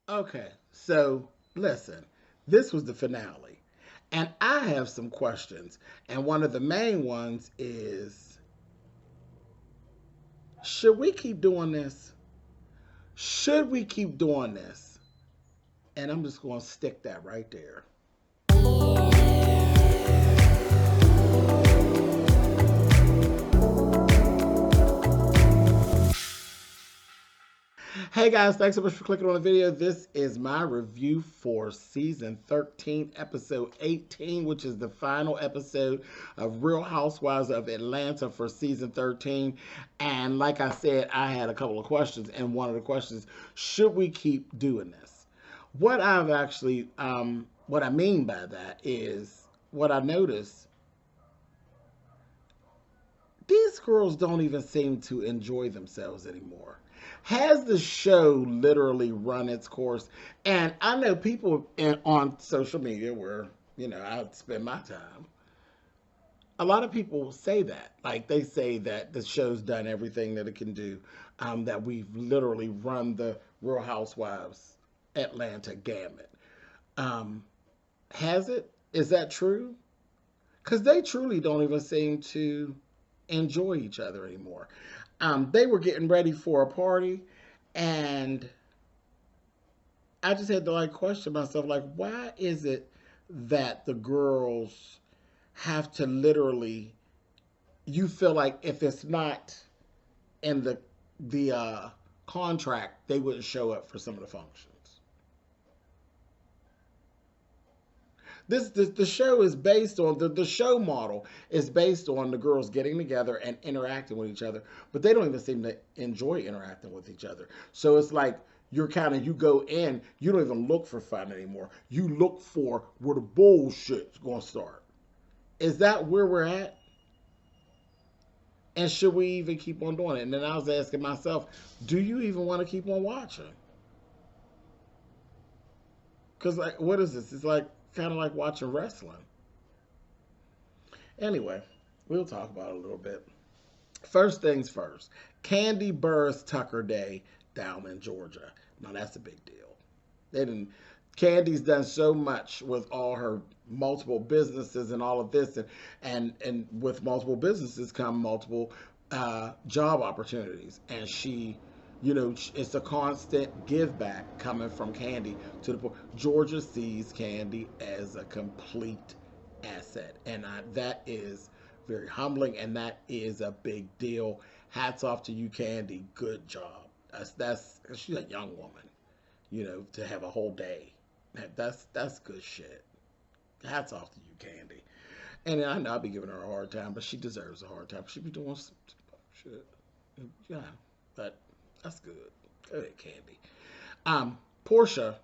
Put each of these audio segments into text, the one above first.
Okay, so listen, this was the finale. And I have some questions. And one of the main ones is, should we keep doing this? Should we keep doing this? And I'm just going to stick that right there. Hey guys, thanks so much for clicking on the video. This is my review for season 13, episode 18, which is the final episode of Real Housewives of Atlanta for season 13. And like I said, I had a couple of questions, and one of the questions, should we keep doing this? What I've actually, what I mean by that is, what I noticed, these girls don't even seem to enjoy themselves anymore. Has the show literally run its course? And I know people on social media where, I spend my time. A lot of people say that. Like, they say that the show's done everything that it can do, that we've literally run the Real Housewives Atlanta gamut. Um, has it? Is that true? Because they truly don't even seem to enjoy each other anymore. They were getting ready for a party, and I just had to like question myself, like, why is it that the girls have to literally? You feel like if it's not in the contract, they wouldn't show up for some of the functions. The show is based on the show model is based on the girls getting together and interacting with each other, but they don't even seem to enjoy interacting with each other. So it's like you go in, you don't even look for fun anymore. You look for where the bullshit's gonna start. Is that where we're at? And should we even keep on doing it? And then I was asking myself, do you even want to keep on watching? Because like, what is this? It's like kind of like watching wrestling. Anyway, we'll talk about it a little bit. First things first. Candy Burris Tucker Day down in Georgia. Now that's a big deal. They didn't. Candy's done so much with all her multiple businesses and all of this, and with multiple businesses come multiple job opportunities, and she. It's a constant give back coming from Candy to the point. Georgia sees Candy as a complete asset, and that is very humbling, and that is a big deal. Hats off to you, Candy. Good job. That's she's a young woman, to have a whole day. That's good shit. Hats off to you, Candy. And I know I'll be giving her a hard time, but she deserves a hard time. She be doing some shit. Yeah, but that's good. Go ahead, Candy. Portia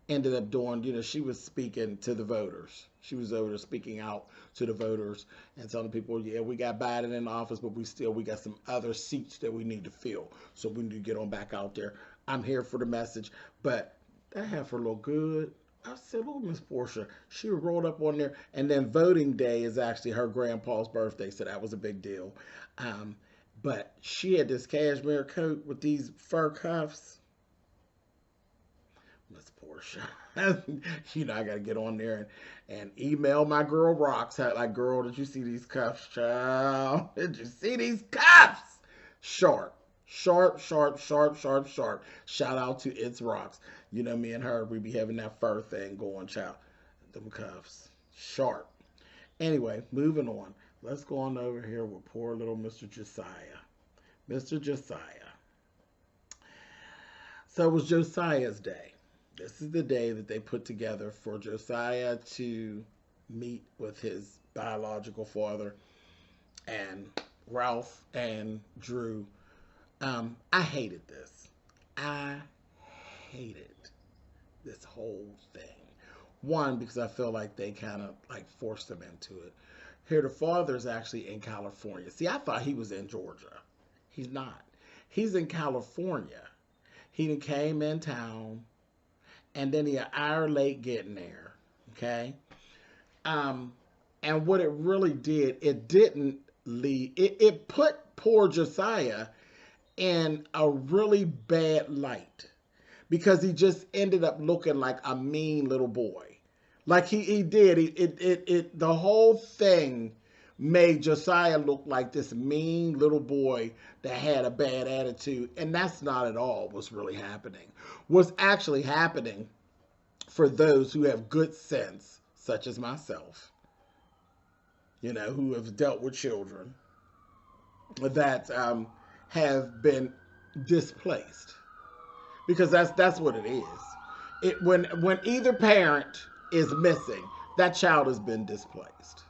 ended up doing, she was speaking to the voters. She was over there speaking out to the voters and telling people, yeah, we got Biden in office, but we got some other seats that we need to fill. So we need to get on back out there. I'm here for the message. But that heifer look good. I said, oh, Miss Portia. She rolled up on there. And then voting day is actually her grandpa's birthday, so that was a big deal. But she had this cashmere coat with these fur cuffs. Miss Portia. I got to get on there and email my girl Rocks. Like, girl, did you see these cuffs, child? Did you see these cuffs? Sharp. Sharp, sharp, sharp, sharp, sharp. Shout out to It's Rocks. Me and her, we be having that fur thing going, child. Them cuffs. Sharp. Anyway, moving on. Let's go on over here with poor little Mr. Josiah. Mr. Josiah. So it was Josiah's day. This is the day that they put together for Josiah to meet with his biological father and Ralph and Drew. I hated this. I hated this whole thing. One, because I feel like they kind of like forced him into it. Here, the father's actually in California. See, I thought he was in Georgia. He's not. He's in California. He came in town, and then he an hour late getting there. Okay. And what it really did, it didn't lead. It put poor Josiah in a really bad light because he just ended up looking like a mean little boy. Like he did. The whole thing made Josiah look like this mean little boy that had a bad attitude. And that's not at all what's really happening. What's actually happening for those who have good sense, such as myself, who have dealt with children that have been displaced. Because that's what it is. When either parent is missing, that child has been displaced.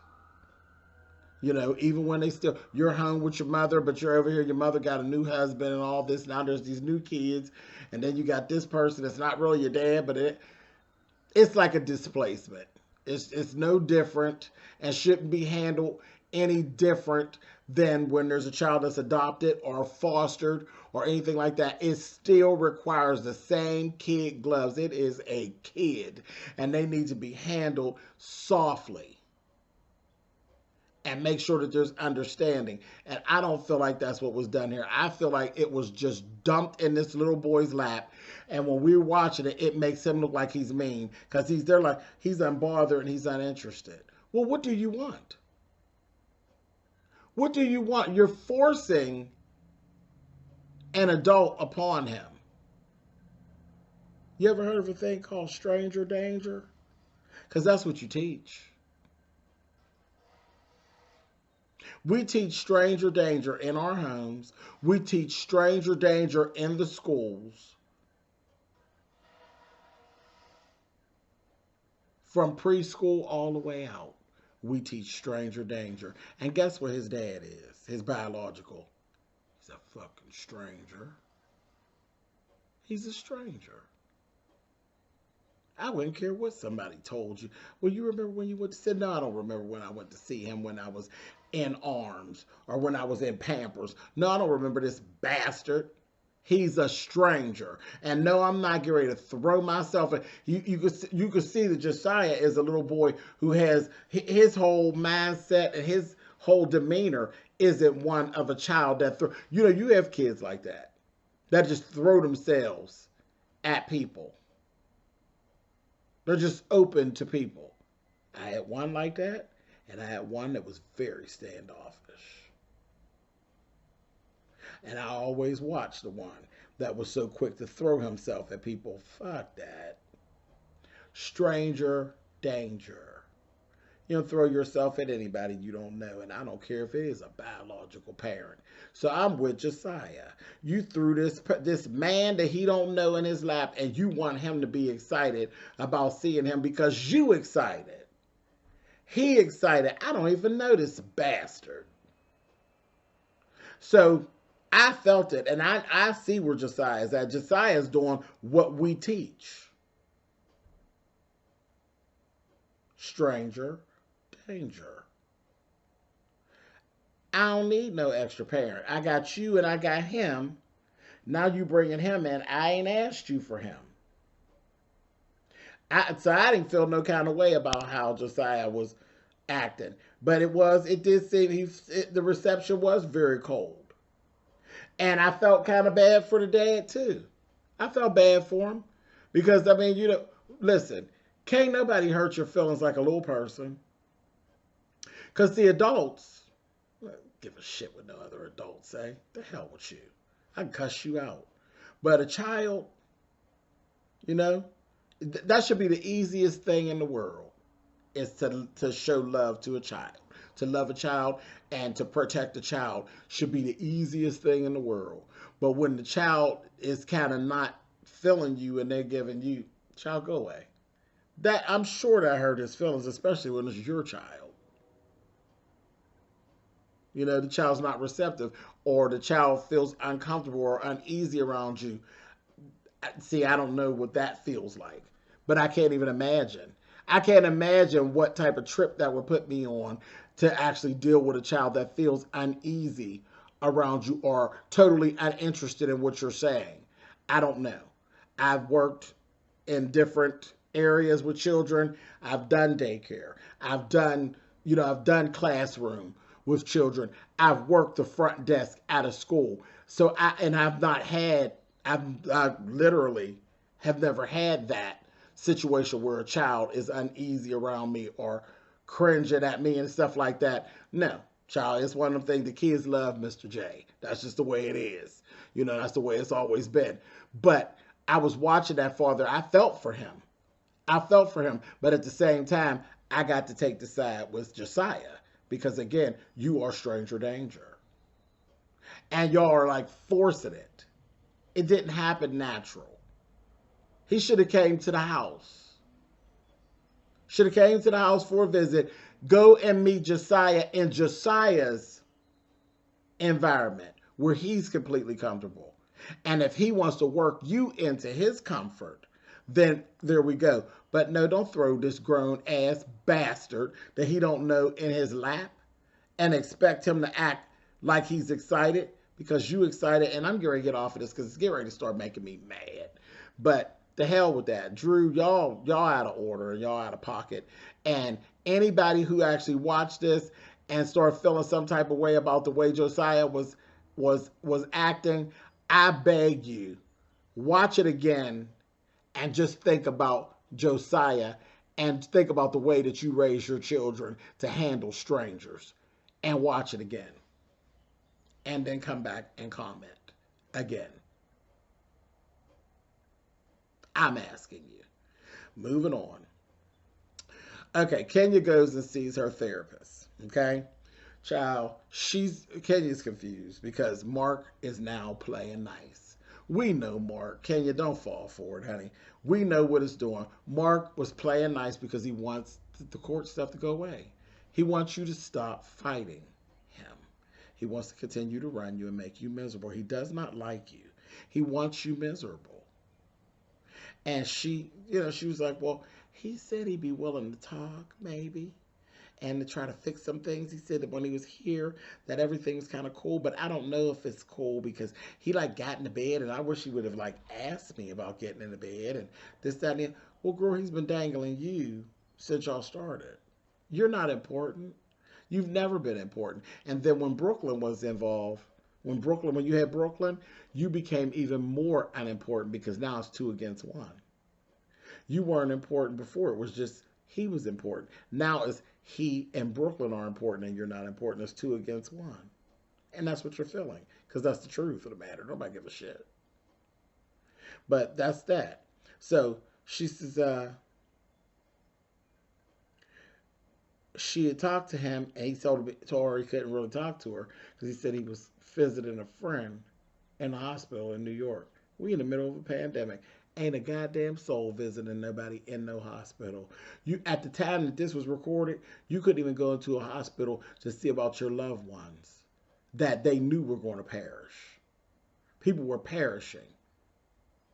Even when you're home with your mother, but you're over here, your mother got a new husband and all this. Now there's these new kids, and then you got this person that's not really your dad, but it's like a displacement. It's no different and shouldn't be handled any different than when there's a child that's adopted or fostered or anything like that. It still requires the same kid gloves. It is a kid, and they need to be handled softly and make sure that there's understanding. And I don't feel like that's what was done here. I feel like it was just dumped in this little boy's lap. And when we're watching it, it makes him look like he's mean because he's there like he's unbothered and he's uninterested. Well, what do you want? What do you want? You're forcing an adult upon him. You ever heard of a thing called stranger danger? Because that's what you teach. We teach stranger danger in our homes. We teach stranger danger in the schools. From preschool all the way out, we teach stranger danger. And guess what his dad is? His biological. He's a fucking stranger. He's a stranger. I wouldn't care what somebody told you. Well, you remember when you went to see? No, I don't remember when I went to see him when I was in arms or when I was in Pampers. No, I don't remember this bastard. He's a stranger. And no, I'm not getting ready to throw myself in. You could see that Josiah is a little boy who has his whole mindset and his whole demeanor isn't one of a child that you have kids like that just throw themselves at people. They're just open to people. I had one like that, and I had one that was very standoffish. And I always watched the one that was so quick to throw himself at people. Fuck that. Stranger danger. You don't throw yourself at anybody you don't know, and I don't care if it is a biological parent. So I'm with Josiah. You threw this man that he don't know in his lap, and you want him to be excited about seeing him because you excited. He excited. I don't even know this bastard. So I felt it, and I see where Josiah is at. Josiah is doing what we teach. Stranger danger. I don't need no extra parent. I got you and I got him. Now you bringing him in. I ain't asked you for him. So I didn't feel no kind of way about how Josiah was acting. But it did seem the reception was very cold. And I felt kind of bad for the dad too. I felt bad for him. Because, I mean, listen, can't nobody hurt your feelings like a little person. Because the adults, give a shit what no other adults say. The hell with you. I can cuss you out. But a child, that should be the easiest thing in the world, is to show love to a child. To love a child and to protect a child should be the easiest thing in the world. But when the child is kind of not feeling you and they're giving you, child, go away. I'm sure that hurt his feelings, especially when it's your child. The child's not receptive, or the child feels uncomfortable or uneasy around you. See, I don't know what that feels like, but I can't even imagine. I can't imagine what type of trip that would put me on to actually deal with a child that feels uneasy around you or totally uninterested in what you're saying. I don't know. I've worked in different areas with children. I've done daycare. I've done classroom with children. I've worked the front desk at a school. So I've literally have never had that situation where a child is uneasy around me or cringing at me and stuff like that. No, child, it's one of them things the kids love Mr. J. That's just the way it is. You know, that's the way it's always been. But I was watching that father. I felt for him. I felt for him. But at the same time, I got to take the side with Josiah. Because again, you are stranger danger. And y'all are like forcing it. It didn't happen natural. He should have came to the house. Should have came to the house for a visit. Go and meet Josiah in Josiah's environment where he's completely comfortable. And if he wants to work you into his comfort, then there we go. But no, don't throw this grown ass bastard that he don't know in his lap and expect him to act like he's excited because you excited. And I'm getting ready to get off of this because it's getting ready to start making me mad. But the hell with that. Drew, y'all out of order and y'all out of pocket. And anybody who actually watched this and started feeling some type of way about the way Josiah was acting, I beg you, watch it again and just think about Josiah and think about the way that you raise your children to handle strangers and watch it again. And then come back and comment again. I'm asking you. Moving on. Okay, Kenya goes and sees her therapist. Okay? Child, Kenya's confused because Mark is now playing nice. We know Mark. Kenya, don't fall for it, honey. We know what it's doing. Mark was playing nice because he wants the court stuff to go away. He wants you to stop fighting him. He wants to continue to run you and make you miserable. He does not like you. He wants you miserable. And she was like, well, he said he'd be willing to talk, maybe, and to try to fix some things. He said that when he was here, that everything was kind of cool, but I don't know if it's cool because he, like, got in the bed, and I wish he would have, like, asked me about getting in the bed and this, that, and the other. Well, girl, he's been dangling you since y'all started. You're not important. You've never been important. And then when Brooklyn was involved, when you had Brooklyn, you became even more unimportant because now it's 2 against 1. You weren't important before. It was just he was important. Now it's he and Brooklyn are important and you're not important. It's 2 against 1. And that's what you're feeling because that's the truth of the matter. Nobody give a shit. But that's that. So she says, she had talked to him and he told her he couldn't really talk to her because he said he was visiting a friend in the hospital in New York. We in the middle of a pandemic. Ain't a goddamn soul visiting nobody in no hospital. You, at the time that this was recorded, you couldn't even go into a hospital to see about your loved ones that they knew were going to perish. People were perishing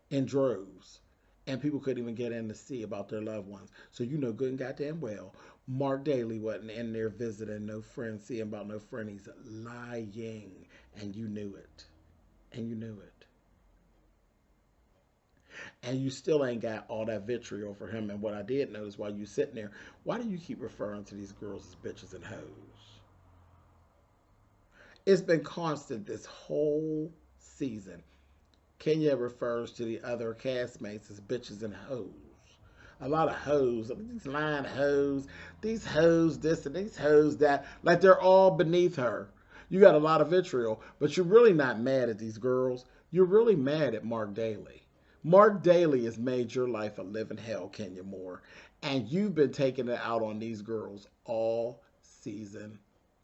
in droves, and people couldn't even get in to see about their loved ones. So you know good and goddamn well, Mark Daly wasn't in there visiting no friend, seeing about no friend. He's lying, and you knew it. And you knew it. And you still ain't got all that vitriol for him. And what I did notice while you sitting there, why do you keep referring to these girls as bitches and hoes? It's been constant this whole season. Kenya refers to the other castmates as bitches and hoes. A lot of hoes, these lying hoes, these hoes this and these hoes that, like they're all beneath her. You got a lot of vitriol, but you're really not mad at these girls. You're really mad at Mark Daly. Mark Daly has made your life a living hell, Kenya Moore, and you've been taking it out on these girls all season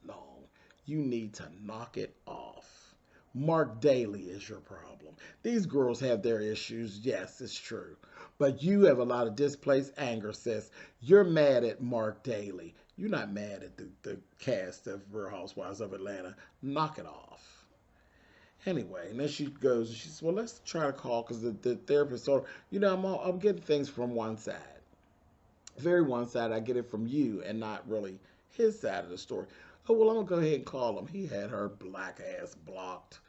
long. You need to knock it off. Mark Daly is your problem. These girls have their issues, yes, it's true, but you have a lot of displaced anger, sis. You're mad at Mark Daly. You're not mad at the cast of Real Housewives of Atlanta. Knock it off. Anyway, and then she goes and she says, well, let's try to call because the therapist told her, I'm getting things from one side. Very one side. I get it from you and not really his side of the story. Oh, well, I'm going to go ahead and call him. He had her black ass blocked.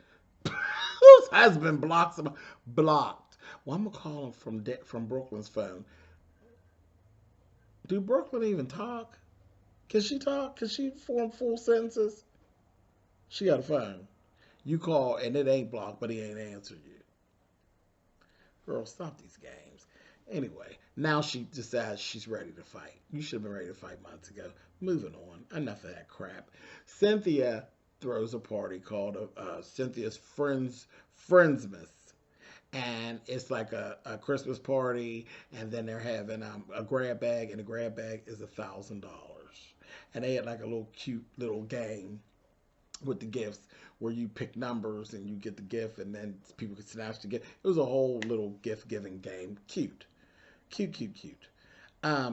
Whose husband blocks him? Blocked. Well, I'm going to call him from Brooklyn's phone. Do Brooklyn even talk? Can she talk? Can she form full sentences? She got a phone. You call and it ain't blocked, but he ain't answered you. Girl, stop these games. Anyway, now she decides she's ready to fight. You should have been ready to fight months ago. Moving on. Enough of that crap. Cynthia throws a party called Cynthia's Friendsmas. And it's like a Christmas party, and then they're having a grab bag, and the grab bag is $1,000. And they had like a little cute little game with the gifts where you pick numbers and you get the gift, and then people can snatch the gift. It was a whole little gift giving game. Cute, cute, cute, cute. A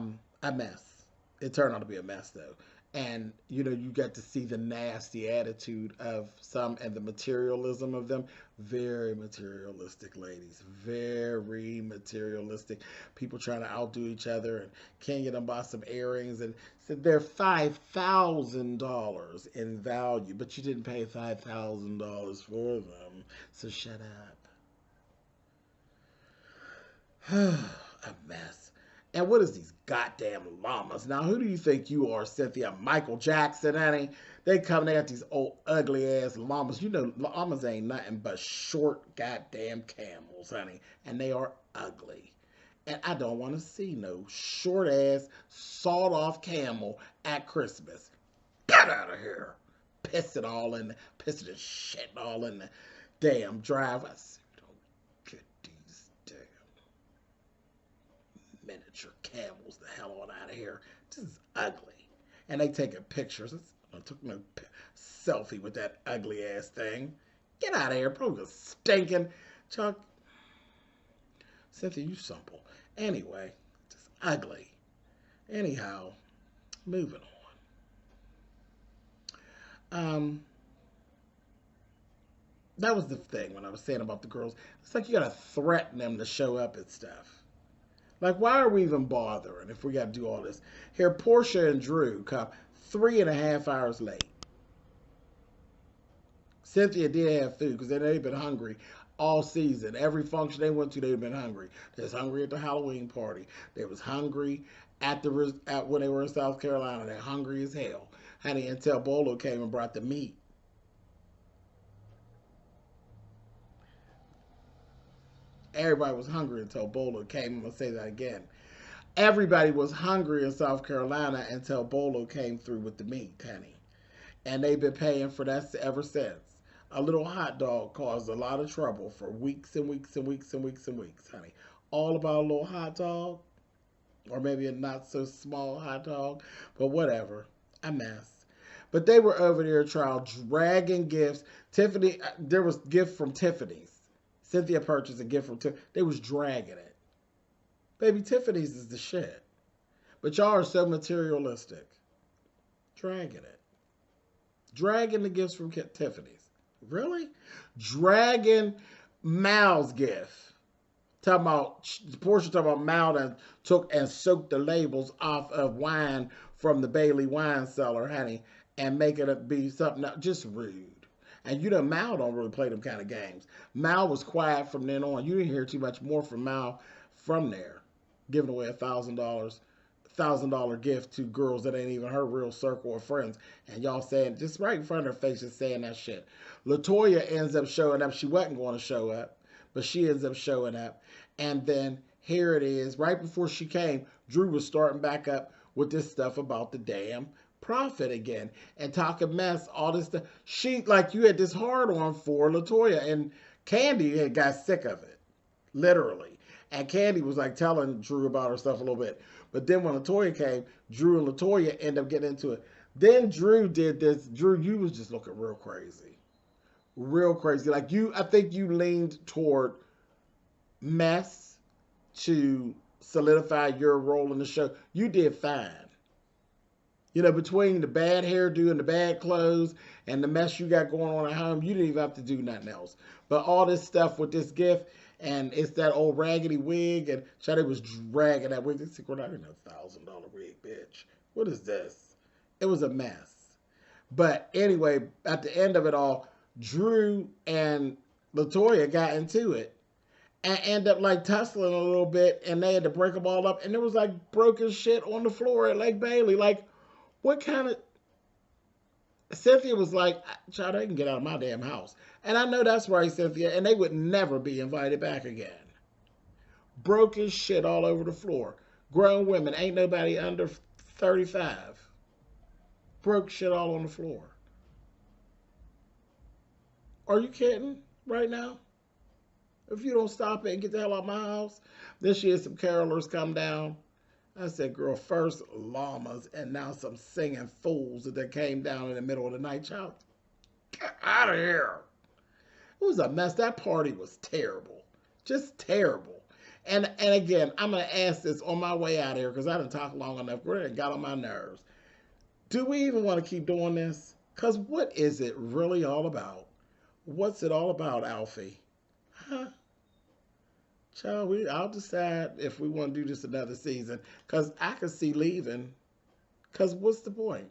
mess. It turned out to be a mess though. And you know, you got to see the nasty attitude of some and the materialism of them. Very materialistic ladies. Very materialistic. People trying to outdo each other, and can't get them buy some earrings, and said they're $5,000 in value, but you didn't pay $5,000 for them. So shut up. A mess. And what is these goddamn llamas? Now, who do you think you are, Cynthia? Michael Jackson, honey? They got these old ugly ass llamas. You know, llamas ain't nothing but short goddamn camels, honey. And they are ugly. And I don't want to see no short ass, sawed off camel at Christmas. Get out of here. Pissing and shit all in the damn drive. Miniature camels the hell on out of here. This is ugly. And they taking pictures. I took my selfie with that ugly ass thing. Get out of here. Probably stinking. Chuck. Cynthia, you simple. Anyway, just ugly. Anyhow, moving on. That was the thing when I was saying about the girls. It's like you gotta threaten them to show up and stuff. Like, why are we even bothering if we got to do all this? Here, Portia and Drew come 3.5 hours late. Cynthia did have food because they'd been hungry all season. Every function they went to, they'd been hungry. They was hungry at the Halloween party. They was hungry when they were in South Carolina. They're hungry as hell. Honey, until Bolo came and brought the meat. Everybody was hungry until Bolo came. I'm going to say that again. Everybody was hungry in South Carolina until Bolo came through with the meat, honey. And they've been paying for that ever since. A little hot dog caused a lot of trouble for weeks and weeks and weeks and weeks and weeks, honey. All about a little hot dog. Or maybe a not so small hot dog. But whatever. A mess. But they were over there trying dragging gifts. Tiffany, there was gift from Tiffany's. Cynthia purchased a gift from Tiffany. They was dragging it. Baby, Tiffany's is the shit. But y'all are so materialistic. Dragging it. Dragging the gifts from Tiffany's. Really? Dragging Mal's gift. Portia talking about Mal and took and soaked the labels off of wine from the Bailey wine cellar, honey, and making it be something just rude. And you know, Mal don't really play them kind of games. Mal was quiet from then on. You didn't hear too much more from Mal from there. Giving away $1,000 gift to girls that ain't even her real circle of friends. And y'all saying, just right in front of her face, just saying that shit. LaToya ends up showing up. She wasn't going to show up, but she ends up showing up. And then here it is. Right before she came, Drew was starting back up with this stuff about the damn prophet again and talking mess, all this stuff. She, like, you had this hard on for LaToya, and Candy had got sick of it, literally. And Candy was like telling Drew about her stuff a little bit. But then when LaToya came, Drew and LaToya ended up getting into it. Then Drew did this. Drew, you was just looking real crazy. Real crazy. Like, I think you leaned toward mess to solidify your role in the show. You did fine. You know, between the bad hairdo and the bad clothes and the mess you got going on at home, you didn't even have to do nothing else. But all this stuff with this gift, and it's that old raggedy wig, and Shadi was dragging that wig. This is not even $1,000 wig, bitch. What is this? It was a mess. But anyway, at the end of it all, Drew and LaToya got into it and ended up like tussling a little bit, and they had to break them all up, and there was like broken shit on the floor at Lake Bailey. Like, what kind of... Cynthia was like, child, they can get out of my damn house. And I know that's right, Cynthia, and they would never be invited back again. Broke his shit all over the floor. Grown women, ain't nobody under 35. Broke shit all on the floor. Are you kidding right now? If you don't stop it and get the hell out of my house. This year some carolers come down. I said, girl, first llamas and now some singing fools that came down in the middle of the night. Child, get out of here. It was a mess. That party was terrible. Just terrible. And again, I'm going to ask this on my way out of here because I didn't talk long enough. It got on my nerves. Do we even want to keep doing this? Because what is it really all about? What's it all about, Alfie? Huh? Child, I'll decide if we want to do this another season. Because I can see leaving. Because what's the point?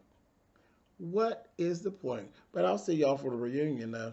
What is the point? But I'll see y'all for the reunion, though.